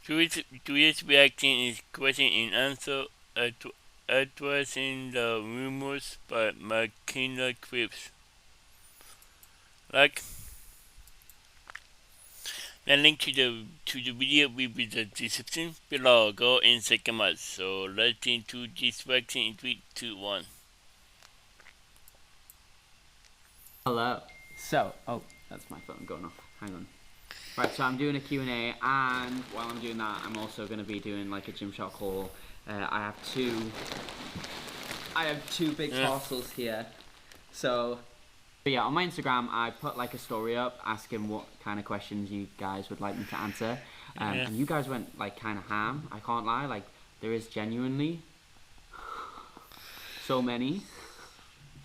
Today's reaction is question and answer addressing the rumors by McKenna Cripps. Like the link to the video will be the description below. Go and check them out. So let's get into this reaction in 3, 2, 1. Hello. So, oh, that's my phone going off. Hang on. Right, so I'm doing a Q&A, and while I'm doing that, I'm also going to be doing like a Gymshark haul. I have two big parcels here. So, but yeah, on my Instagram, I put like a story up asking what kind of questions you guys would like me to answer. And you guys went like kind of ham, I can't lie. Like, there is genuinely so many.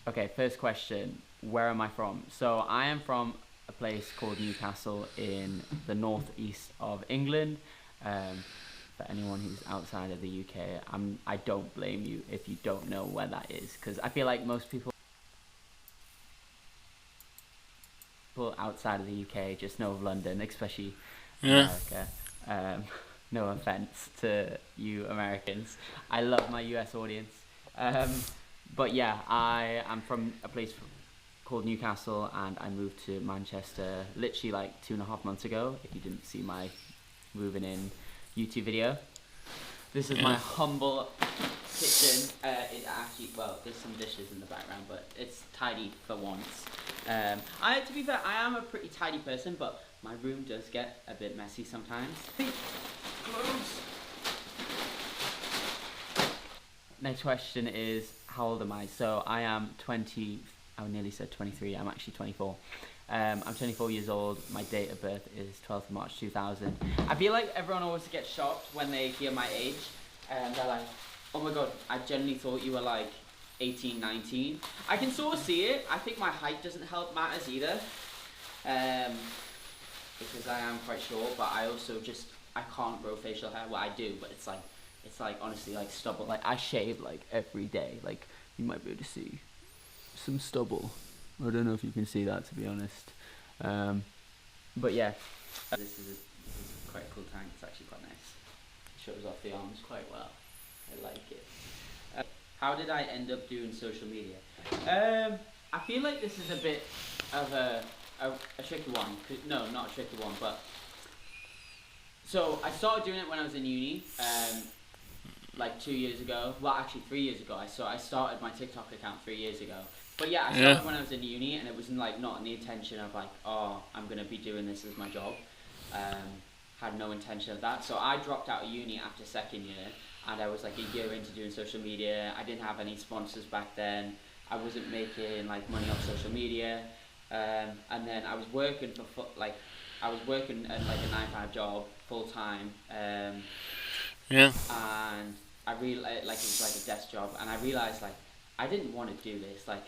Okay, first question. Where am I from? So I am from a place called Newcastle in the northeast of England. For anyone who's outside of the UK, I don't blame you if you don't know where that is, because I feel like most people outside of the UK just know of London, especially America. No offense to you Americans. I love my US audience. But yeah, I am from a place called Newcastle, and I moved to Manchester literally like 2.5 months ago, if you didn't see my moving in YouTube video. This is my humble kitchen. It actually, well, there's some dishes in the background, but it's tidy for once. To be fair, I am a pretty tidy person, but my room does get a bit messy sometimes. Close. Next question is, how old am I? So I am 20, I nearly said 23, I'm actually 24. I'm 24 years old, my date of birth is 12th of March 2000. I feel like everyone always gets shocked when they hear my age, and they're like, oh my god, I genuinely thought you were like 18, 19. I can sort of see it. I think my height doesn't help matters either, because I am quite short, but I also just, I can't grow facial hair. Well, I do, but it's like honestly like stubble. Like, I shave like every day. Like, you might be able to see some stubble. I don't know if you can see that, to be honest. But yeah, this is quite a cool tank. It's actually quite nice. It shows off the arms quite well. I like it. How did I end up doing social media? I feel like this is a bit of a tricky one. No, not a tricky one, but so I started doing it when I was in uni. Like 2 years ago. Well, actually 3 years ago. I started my TikTok account 3 years ago. But yeah, I started when I was in uni, and it was like not in the intention of like, oh, I'm gonna be doing this as my job. Had no intention of that. So I dropped out of uni after second year, and I was like a year into doing social media. I didn't have any sponsors back then. I wasn't making like money off social media, and then I was working I was working at like a 9-to-5 job full time. And I really like it was like a desk job, and I realized like I didn't want to do this. Like,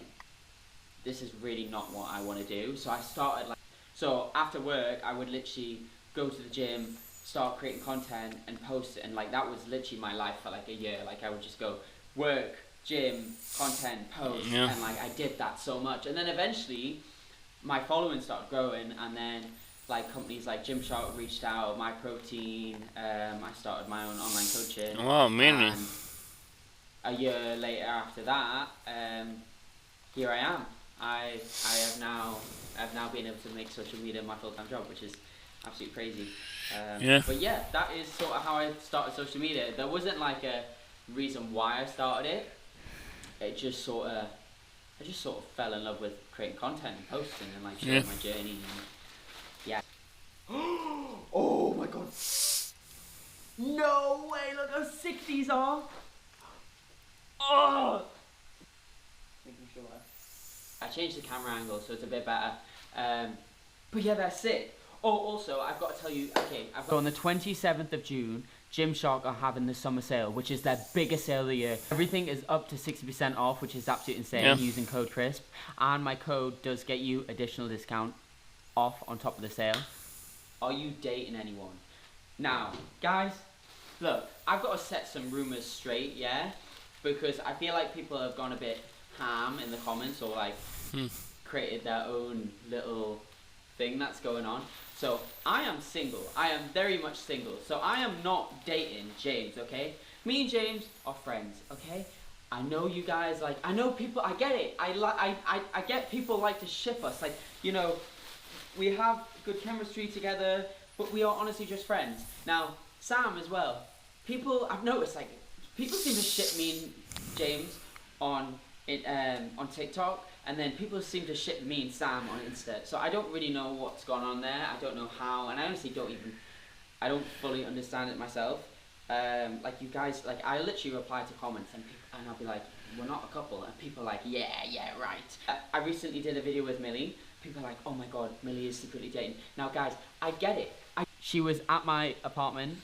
this is really not what I want to do. So I started so after work I would literally go to the gym, start creating content and post it, and like that was literally my life for like a year. Like, I would just go work, gym, content, post, and like I did that so much, and then eventually my following started growing, and then like companies like Gymshark reached out, My Protein. I started my own online coaching. Oh, man. And a year later after that, here I am. I have now been able to make social media my full-time job, which is absolutely crazy. But yeah, that is sort of how I started social media. There wasn't like a reason why I started it. I just sort of fell in love with creating content and posting and like sharing my journey. And, yeah. Oh my god. No way, look how sick these are. Oh! Making sure I changed the camera angle so it's a bit better. But yeah, they're sick. Oh, also, I've got to tell you, so on the 27th of June, Gymshark are having the summer sale, which is their biggest sale of the year. Everything is up to 60% off, which is absolutely insane, using code CRISP. And my code does get you additional discount off on top of the sale. Are you dating anyone? Now, guys, look, I've got to set some rumors straight, yeah? Because I feel like people have gone a bit ham in the comments, or like created their own little thing that's going on. So I am single. I am very much single. So I am not dating James, okay? Me and James are friends, okay? I know you guys like. I know people. I get it. I get people like to ship us. Like, you know, we have good chemistry together, but we are honestly just friends. Now, Sam as well. People, I've noticed, like, people seem to ship me and James on TikTok, and then people seem to ship me and Sam on Insta. So I don't really know what's gone on there. I don't know how, and I honestly I don't fully understand it myself. Like, you guys, like, I literally reply to comments, and I'll be like, we're not a couple, and people are like, yeah, right. I recently did a video with Millie. People are like, oh my god, Millie is secretly dating. Now guys, I get it. She was at my apartment,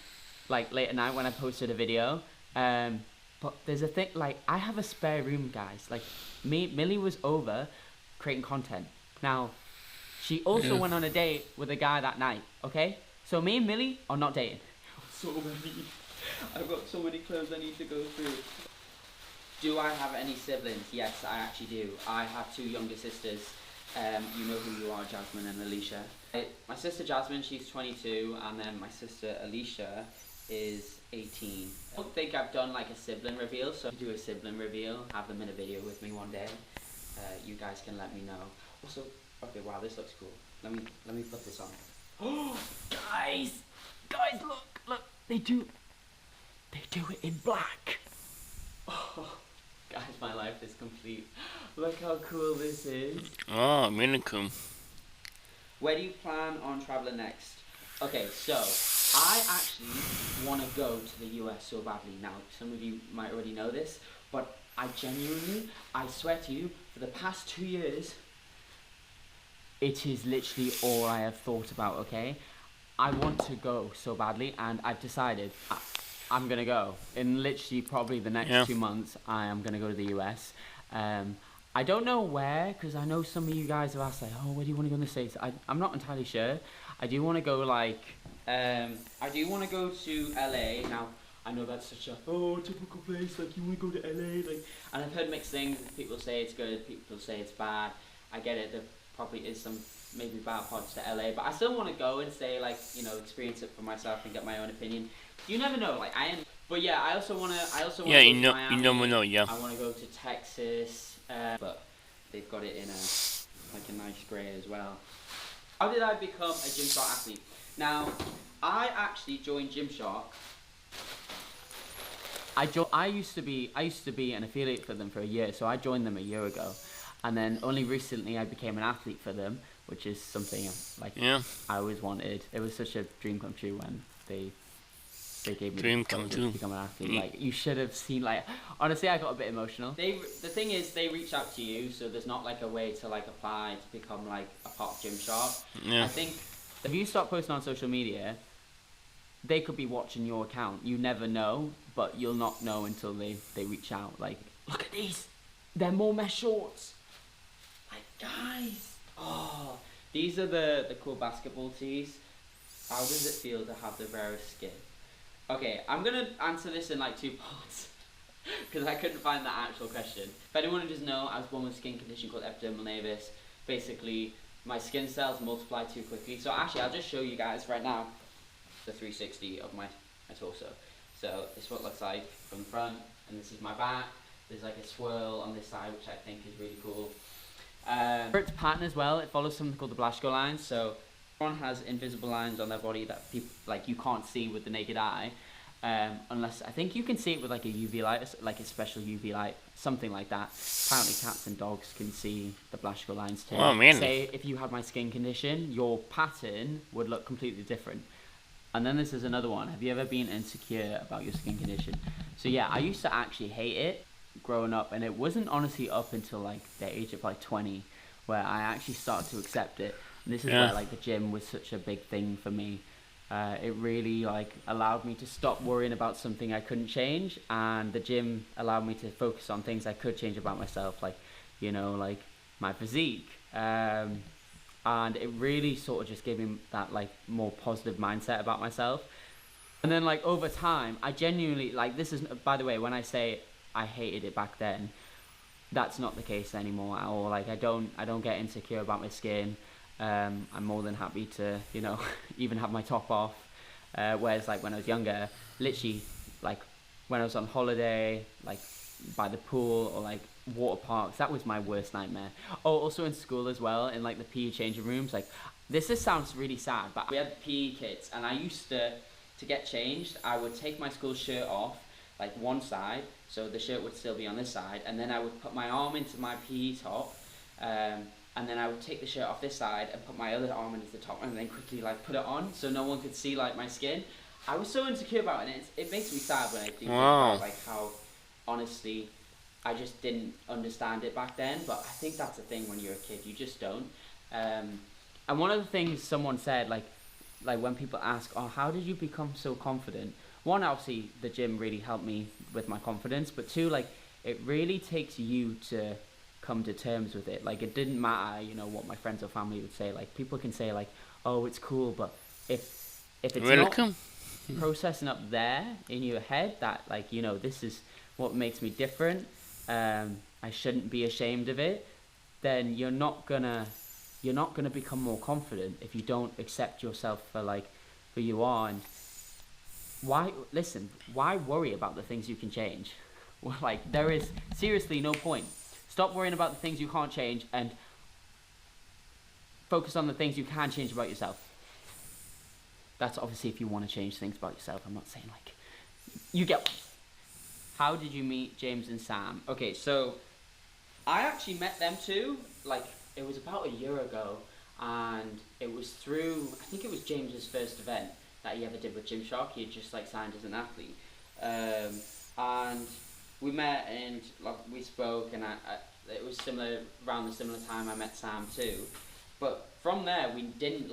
like, late at night when I posted a video. But there's a thing, like, I have a spare room, guys. Like, Millie was over creating content. Now, she also went on a date with a guy that night, okay? So me and Millie are not dating. I've got so many clothes I need to go through. Do I have any siblings? Yes, I actually do. I have 2 younger sisters. You know who you are, Jasmine and Alicia. My sister Jasmine, she's 22, and then my sister Alicia is 18. I don't think I've done like a sibling reveal, so I'll do a sibling reveal, have them in a video with me one day. You guys can let me know. Also, okay, wow, this looks cool. Let me put this on. Oh, guys, look, they do it in black. Oh, guys, my life is complete. Look how cool this is. Oh, really cool. Where do you plan on traveling next? Okay, so I actually want to go to the US so badly. Now, some of you might already know this, but I swear to you, for the past 2 years, it is literally all I have thought about, okay? I want to go so badly, and I've decided I'm going to go. In literally probably the next 2 months, I am going to go to the US. I don't know where, because I know some of you guys have asked, like, oh, where do you want to go in the States? I'm not entirely sure. I do want to go, like, I do want to go to LA. Now, I know that's such a, typical place, like, you want to go to LA, like, and I've heard mixed things. People say it's good, people say it's bad. I get it, there probably is some maybe bad parts to LA, but I still want to go and say, like, you know, experience it for myself and get my own opinion. You never know, like, but yeah, I also want to go to Miami. You never know, yeah. I want to go to Texas. But they've got it in a nice grey as well. How did I become a Gymshark athlete? Now, I actually joined Gymshark. I used to be an affiliate for them for a year, so I joined them a year ago, and then only recently I became an athlete for them, which is something like I always wanted. It was such a dream come true when they gave me dream come true to become an athlete. Like, you should have seen, like, honestly, I got a bit emotional. The thing is, they reach out to you, so there's not like a way to like apply to become like a part of Gymshark. I think if you start posting on social media, they could be watching your account. You never know, but you'll not know until they reach out. Like, look at these, they're more mesh shorts. Like, guys, oh, these are the cool basketball tees. How does it feel to have the rarest skin? Okay, I'm going to answer this in like 2 parts, because I couldn't find the actual question. If anyone doesn't know, I was born with a skin condition called epidermal nevus. Basically, my skin cells multiply too quickly. So actually, I'll just show you guys right now the 360 of my torso. So this is what it looks like from the front, and this is my back. There's like a swirl on this side, which I think is really cool. For its pattern as well, it follows something called the Blaschko lines. So everyone has invisible lines on their body that people, like, you can't see with the naked eye, unless I think you can see it with like a UV light, like a special UV light, something like that. Apparently, cats and dogs can see the Blaschko lines too. Oh man! Say if you had my skin condition, your pattern would look completely different. And then this is another one. Have you ever been insecure about your skin condition? So yeah, I used to actually hate it growing up, and it wasn't honestly up until like the age of like 20 where I actually started to accept it. And this is where like the gym was such a big thing for me. It really like allowed me to stop worrying about something I couldn't change, and the gym allowed me to focus on things I could change about myself, like, you know, like my physique. And it really sort of just gave me that like more positive mindset about myself. And then like over time, I genuinely, like, this is, by the way, when I say I hated it back then, that's not the case anymore at all. Like, I don't get insecure about my skin. I'm more than happy to, even have my top off. Whereas like when I was younger, literally like when I was on holiday, like by the pool or like water parks, that was my worst nightmare. Oh, also in school as well, in like the PE changing rooms, like this sounds really sad, but we had PE kits, and I used to get changed, I would take my school shirt off, like one side, so the shirt would still be on this side, and then I would put my arm into my PE top, and then I would take the shirt off this side and put my other arm into the top, and then quickly like put it on so no one could see like my skin. I was so insecure about it, and it makes me sad when I think about like how honestly I just didn't understand it back then. But I think that's the thing when you're a kid, you just don't. And one of the things someone said, like when people ask, oh, how did you become so confident? One, obviously the gym really helped me with my confidence, but two, like it really takes you to come to terms with it. Like it didn't matter, what my friends or family would say. Like people can say like, oh, it's cool, but if it's not processing up there in your head that like, this is what makes me different, I shouldn't be ashamed of it, then you're not gonna become more confident if you don't accept yourself for like who you are. And why worry about the things you can change? Well, like there is seriously no point. Stop worrying about the things you can't change and focus on the things you can change about yourself. That's obviously if you want to change things about yourself. I'm not saying like you get one. How did you meet James and Sam? Okay, so I actually met them too, like it was about a year ago, and it was through, I think it was James's first event that he ever did with Gymshark. He had just like signed as an athlete, and we met and like we spoke, and it was around the similar time I met Sam too. But from there we didn't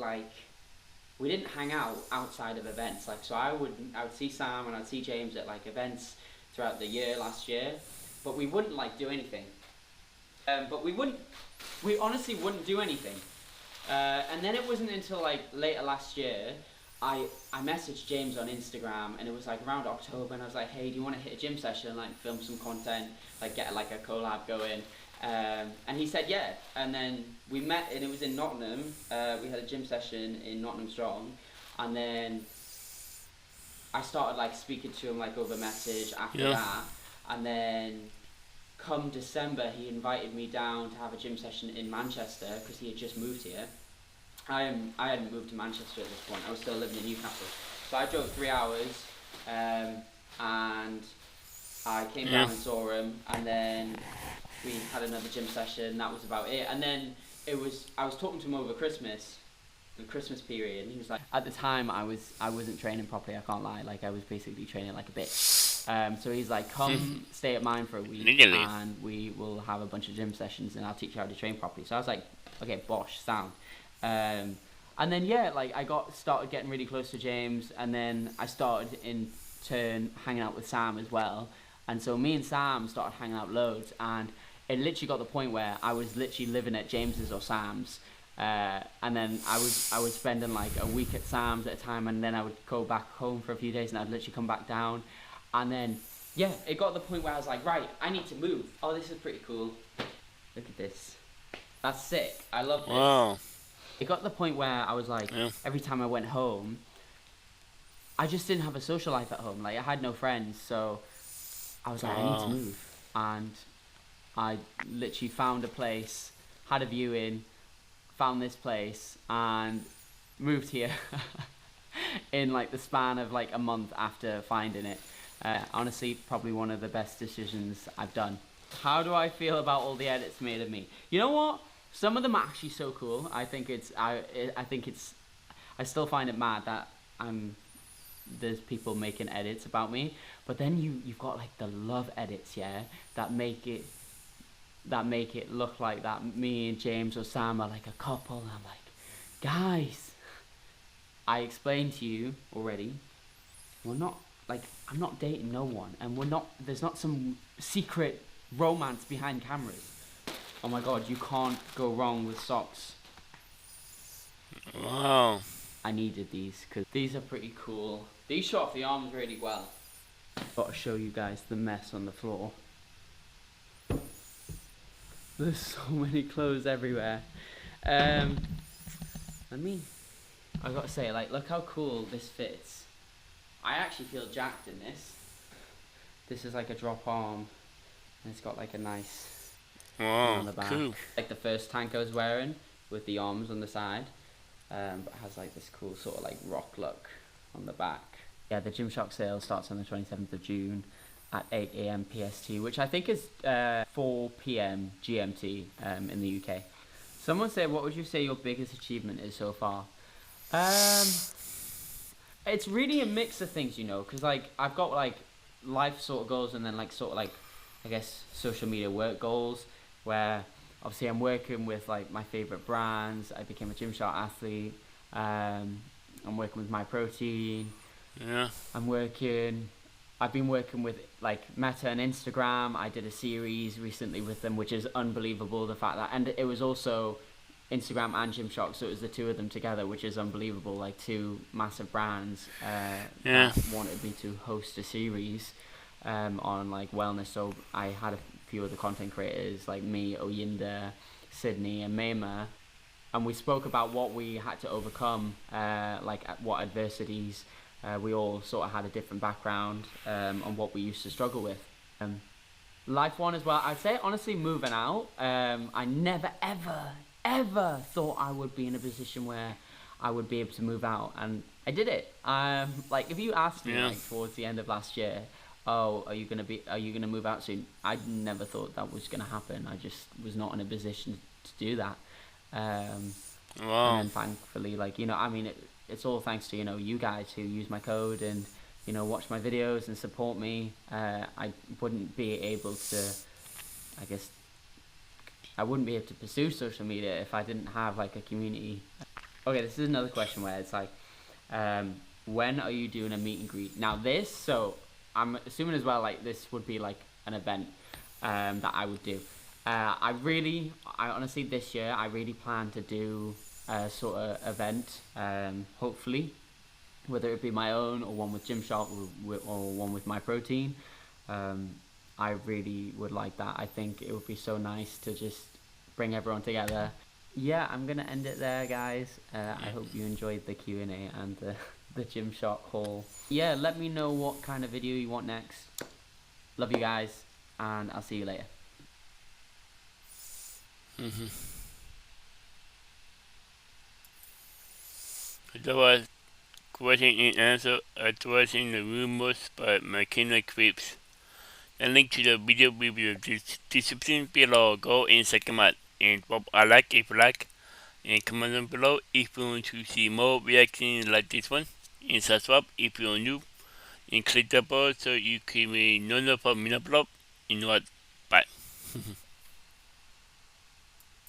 hang out outside of events. Like so I would see Sam and I'd see James at like events throughout the year last year, but we wouldn't like do anything. We honestly wouldn't do anything. And then it wasn't until like later last year, I messaged James on Instagram, and it was like around October, and I was like, hey, do you want to hit a gym session, like film some content, like get like a collab going? And he said yeah, and then we met, and it was in Nottingham. We had a gym session in Nottingham Strong, and then I started like speaking to him like over message after that, and then come December he invited me down to have a gym session in Manchester because he had just moved here. I hadn't moved to Manchester at this point. I was still living in Newcastle, so I drove 3 hours, and I came down and saw him, and then we had another gym session. That was about it. And then I was talking to him over Christmas, the Christmas period, and he was like, at the time I wasn't training properly, I can't lie, like I was basically training like a bitch. So he's like, come stay at mine for a week and we will have a bunch of gym sessions and I'll teach you how to train properly. So I was like, okay, bosh, sound. And then like I started getting really close to James, and then I started in turn hanging out with Sam as well. And so me and Sam started hanging out loads, and it literally got to the point where I was literally living at James's or Sam's. And then I was spending like a week at Sam's at a time, and then I would go back home for a few days, and I'd literally come back down. And then it got to the point where I was like, right, I need to move. Oh, this is pretty cool. Look at this. That's sick. I love this. Wow. It got to the point where I was like, every time I went home, I just didn't have a social life at home. Like I had no friends, so I was like, I need to move. And I literally found a place, had a viewing, found this place, and moved here in like the span of like a month after finding it. Honestly, probably one of the best decisions I've done. How do I feel about all the edits made of me? You know what? Some of them are actually so cool. I still find it mad that there's people making edits about me. But then you've got like the love edits, that make it look like that me and James or Sam are like a couple. And I'm like, guys, I explained to you already, I'm not dating no one, and there's not some secret romance behind cameras. Oh my god, you can't go wrong with socks. Wow. I needed these because these are pretty cool. These show off the arms really well. Got to show you guys the mess on the floor. There's so many clothes everywhere. I gotta say, like, look how cool this fits. I actually feel jacked in this. This is like a drop arm, and it's got like a nice thing on Wow, the back. cool. Like the first tank I was wearing, with the arms on the side, but has like this cool sort of like rock look on the back. Yeah, the Gymshark sale starts on the 27th of June at 8 a.m. PST, which I think is 4 p.m. GMT in the UK. Someone said, what would you say your biggest achievement is so far? It's really a mix of things, you know, because like I've got like life sort of goals and then like sort of like I guess social media work goals where obviously I'm working with like my favorite brands. I became a Gymshark athlete. I'm working with my protein. Yeah. I've been working with like Meta and Instagram. I did a series recently with them, which is unbelievable. The fact that, and it was also Instagram and Gymshark, so it was the two of them together, which is unbelievable. Like two massive brands Yeah. that wanted me to host a series on like wellness. So I had a few of the content creators like me, Oyinda, Sydney, and Mayma, and we spoke about what we had to overcome, like what adversities. We all sort of had a different background on what we used to struggle with. Life one as well. I'd say honestly, moving out. I never ever thought I would be in a position where I would be able to move out, and I did it. Like if you asked me like towards the end of last year, oh, are you gonna move out soon? I never thought that was gonna happen. I just was not in a position to do that. Wow. And then thankfully, like, you know, I mean, it's all thanks to, you know, you guys who use my code and, you know, watch my videos and support me. I wouldn't be able to, I guess, I wouldn't be able to pursue social media if I didn't have like a community. Okay, this is another question where it's like, when are you doing a meet and greet? Now this, so I'm assuming as well, like this would be like an event that I would do. I honestly this year I really plan to do a sort of event, hopefully, whether it be my own or one with Gymshark or one with my protein. I really would like that. I think it would be so nice to just bring everyone together. Yeah, I'm gonna end it there, guys. I hope you enjoyed the Q&A and the Gymshark haul. Yeah, let me know what kind of video you want next. Love you guys, and I'll see you later. That was question and answer addressing the rumors by McKenna Creeps. The link to the video will be in the description below. Go and check them out. And drop a like if you like. And comment down below if you want to see more reactions like this one. And subscribe if you're new. And click the bell so you can be notified when I upload. You know what? Bye.